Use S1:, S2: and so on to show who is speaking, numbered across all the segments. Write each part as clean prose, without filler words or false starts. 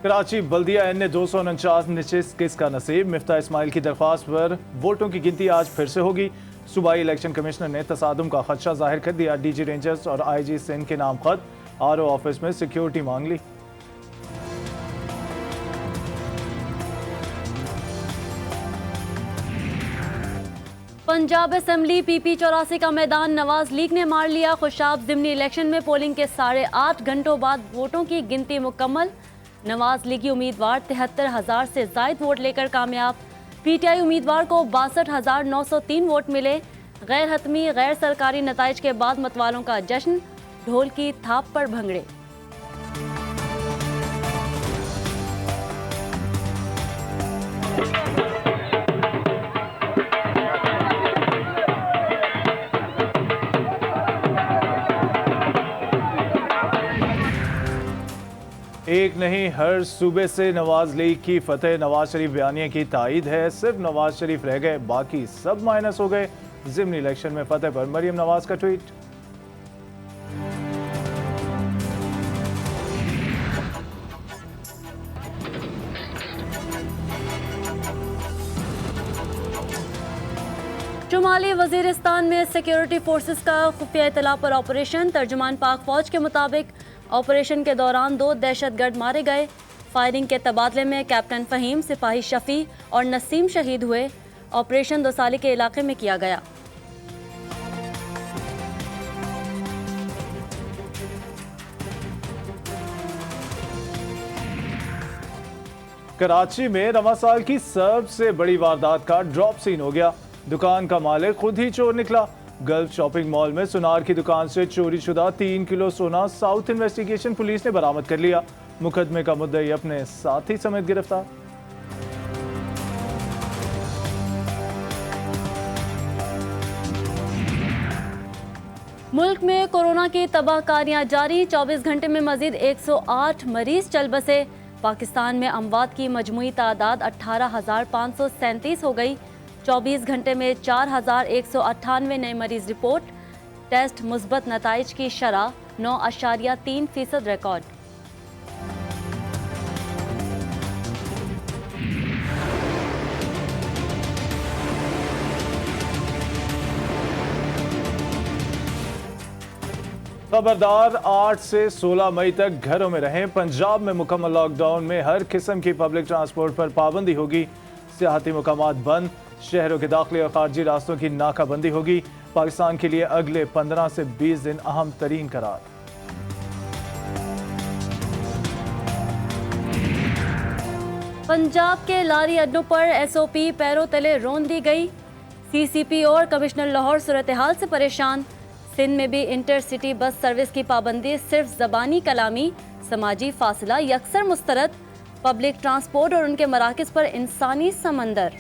S1: कराची बल्दिया N ने 249 नशिस्त का नसीब। मिफ्ता इस्माइल की दरख्वास्त पर वोटों की गिनती आज फिर से होगी। सूबाई इलेक्शन कमिश्नर ने तसादुम का खदशा जाहिर कर दिया। डीजी रेंजर्स और आईजी सिंध के नाम खत, आरओ ऑफिस में सिक्योरिटी मांग ली।
S2: पंजाब असेंबली PP 84 का मैदान नवाज लीग ने मार लिया। खुशाब ज़िमनी इलेक्शन में पोलिंग के 8.5 घंटों बाद वोटों की गिनती मुकम्मल। नवाज लीगी उम्मीदवार 73,000 से जायद वोट लेकर कामयाब। PTI उम्मीदवार को 62,903 वोट मिले। गैर हतमी गैर सरकारी नताइज के बाद मतवालों का जश्न, ढोल की थाप पर भंगड़े।
S1: एक नहीं, हर सूबे से नवाज लीग की फतेह। नवाज शरीफ बयानिया की तायद है, सिर्फ नवाज शरीफ रह गए, बाकी सब माइनस हो गए। ज़िमनी इलेक्शन में फतेह पर मरियम नवाज का ट्वीट।
S2: शुमाली वजीरिस्तान में सिक्योरिटी फोर्सेस का खुफिया इतला पर ऑपरेशन। तर्जुमान पाक फौज के मुताबिक ऑपरेशन के दौरान 2 दहशतगर्द मारे गए। फायरिंग के तबादले में कैप्टन फ़हीम, सिपाही शफी और नसीम शहीद हुए। ऑपरेशन दोसाली के इलाके में किया गया।
S1: कराची में रवा साल की सबसे बड़ी वारदात का ड्रॉप सीन हो गया। दुकान का मालिक खुद ही चोर निकला। गल्फ शॉपिंग मॉल में सुनार की दुकान से चोरी शुदा 3 किलो सोना साउथ इन्वेस्टिगेशन पुलिस ने बरामद कर लिया। मुकदमे का मुद्दई अपने साथी समेत गिरफ्तार।
S2: मुल्क में कोरोना की तबाहकारियां जारी। 24 घंटे में मजीद 108 मरीज चल बसे। पाकिस्तान में अमवात की मजमुई तादाद 18,537 हो गई। 24 घंटे में 4,198 नए मरीज रिपोर्ट। टेस्ट मुस्बत नताइज की शरह 9.3% रिकॉर्ड।
S1: खबरदार, 8 से 16 मई तक घरों में रहें। पंजाब में मुकम्मल लॉकडाउन में हर किस्म की पब्लिक ट्रांसपोर्ट पर पाबंदी होगी। सियाहती मकामात बंद। शहरों के दाखिली और खारजी रास्तों की नाकाबंदी होगी। पाकिस्तान के लिए अगले 15 से 20 दिन अहम तरीन करार।
S2: पंजाब के लारी अड्डों पर SOP पैरों तले रोन दी गई। CCP और कमिश्नर लाहौर सूरत हाल से परेशान। सिंध में भी इंटरसिटी बस सर्विस की पाबंदी, सिर्फ ज़बानी कलामी, समाजी फासला यकसर मुस्तरद। पब्लिक ट्रांसपोर्ट और उनके मराकज़ पर इंसानी समंदर।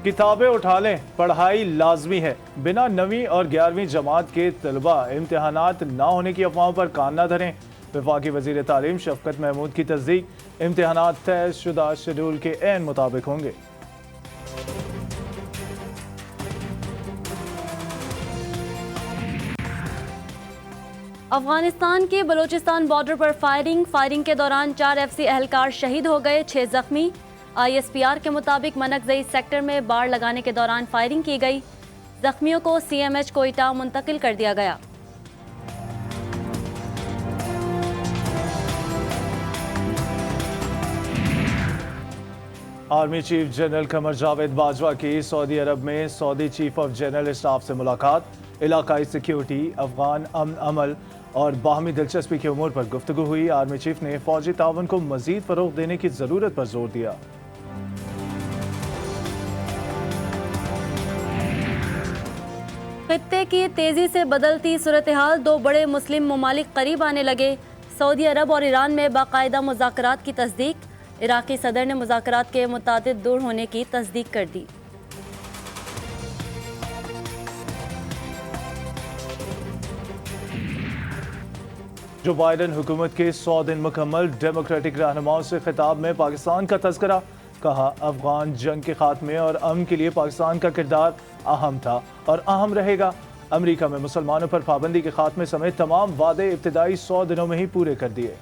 S1: किताबें उठा लें, पढ़ाई लाजमी है। बिना 9वीं और 11वीं जमात के तलबा इम्तिहानात ना होने की अफवाहों पर कान न धरें। वफाकी वजीर तालीम शफकत महमूद की तस्दीक। इम्तिहानात तय शुदा शेड्यूल के ऐन मुताबिक होंगे।
S2: अफगानिस्तान के बलूचिस्तान बॉर्डर पर फायरिंग के दौरान 4 FC एहलकार शहीद हो गए, 6 जख्मी। ISPR के मुताबिक मनकजई सेक्टर में बाड़ लगाने के दौरान फायरिंग की गई। जख्मियों को CMH कोयटा मुंतकिल कर दिया गया।
S1: Army chief general Qamar Javed Bajwa की सऊदी अरब में Saudi chief of general staff से मुलाकात। इलाकाई सिक्योरिटी, अफगान अमन अमल और बाहमी दिलचस्पी के उमूर पर गुफ्तगू हुई। आर्मी चीफ ने फौजी ताउन को मजीद फरोग देने की जरूरत पर जोर दिया।
S2: खित्ते की तेजी से बदलती सूरत हाल, 2 बड़े मुस्लिम ममालिक करीब आने लगे। सऊदी अरब और ईरान में बाकायदा मुज़ाकरात की तस्दीक। इराकी सदर ने मुज़ाकरात के मुतादिद दूर होने की तस्दीक कर दी।
S1: जो बाइडन हुकूमत के 100 दिन मुकम्मल। डेमोक्रेटिक रहनुमाओं से खिताब में पाकिस्तान का तस्करा। कहा, अफगान जंग के खात्मे और अमन के लिए पाकिस्तान का किरदार अहम था और अहम रहेगा। अमेरिका में मुसलमानों पर पाबंदी के खात्मे समेत तमाम वादे इब्तिदाई 100 दिनों में ही पूरे कर दिए।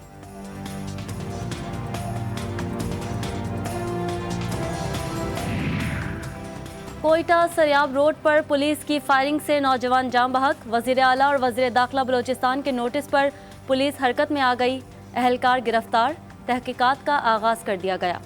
S2: कोयटा सरियाब रोड पर पुलिस की फायरिंग से नौजवान जाम बहक। वजीर आला और वजीर दाखिला बलोचिस्तान के नोटिस पर पुलिस हरकत में आ गई। अहलकार गिरफ्तार, तहकीकात का आगाज कर दिया गया।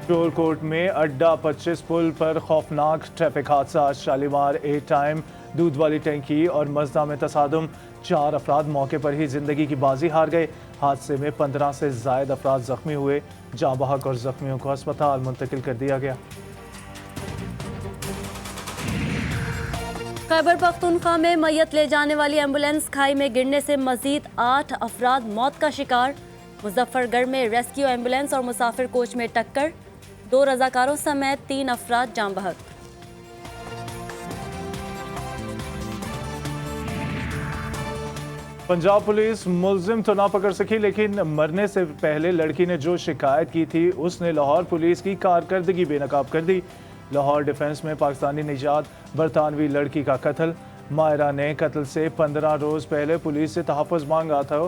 S1: पेट्रोल कोर्ट में अड्डा 25 पुल पर खौफनाक ट्रैफिक हादसा। शालीमार ए टाइम दूध वाली टैंकी और मजदा में तसादुम, 4 अफराद मौके पर ही जिंदगी की बाजी हार गए। हादसे में 15 से जायद अफराद जख्मी हुए। जाँ बहक और जख्मियों को अस्पताल मुंतकिल कर दिया गया।
S2: खैबर पख्तूनख्वा में मैयत ले जाने वाली एम्बुलेंस खाई में गिरने से मजीद 8 अफराद मौत का शिकार। मुजफ्फरगढ़ में रेस्क्यू एम्बुलेंस और मुसाफिर कोच में टक्कर, 2 रजाकारों समेत 3 अफराद जाँ बहक।
S1: पंजाब पुलिस मुलजिम तो ना पकड़ सकी, लेकिन मरने से पहले लड़की ने जो शिकायत की थी उसने लाहौर पुलिस की कारकर्दगी बेनकाब कर दी। लाहौर डिफेंस में पाकिस्तानी निजात बरतानवी लड़की का कत्ल। मायरा ने कत्ल से 15 रोज पहले पुलिस से तहफ़्फ़ुज़ मांगा था।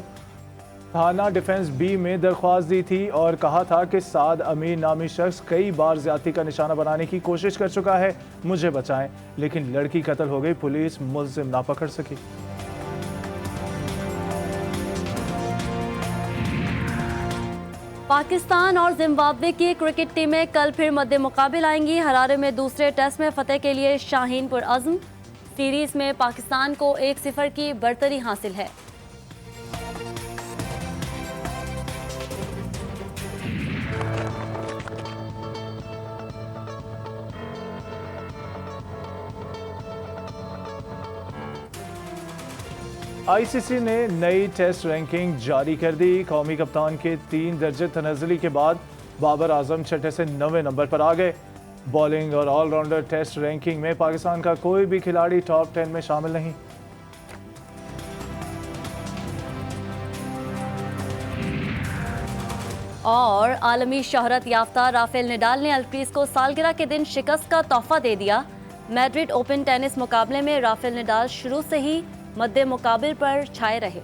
S1: थाना डिफेंस बी में दरख्वास्त दी थी और कहा था कि साद अमीर नामी शख्स कई बार ज्यादती का निशाना बनाने की कोशिश कर चुका है, मुझे बचाएं। लेकिन लड़की कत्ल हो गई, पुलिस मुलजिम ना पकड़ सकी।
S2: पाकिस्तान और जिम्बाब्वे की क्रिकेट टीमें कल फिर मद्दे मुकाबिल आएंगी। हरारे में दूसरे टेस्ट में फतेह के लिए शाहीन पुरअज़्म। सीरीज में पाकिस्तान को 1-0 की बढ़तरी हासिल है।
S1: आईसीसी ने नई टेस्ट रैंकिंग जारी कर दी। कौमी कप्तान के 3 दर्जे तनज़्ज़ुली के बाद बाबर आजम 6 से 9वें नंबर पर आ गए। बॉलिंग और ऑलराउंडर टेस्ट रैंकिंग में पाकिस्तान का कोई भी खिलाड़ी टॉप 10 में शामिल नहीं।
S2: और आलमी शोहरत याफ्ता राफेल नडाल ने अल्क्रीज को सालगिरह के दिन शिकस्त का तोहफा दे दिया। मैड्रिड ओपन टेनिस मुकाबले में राफेल नडाल शुरू से ही मद्दे मुकाबिल पर छाए रहे।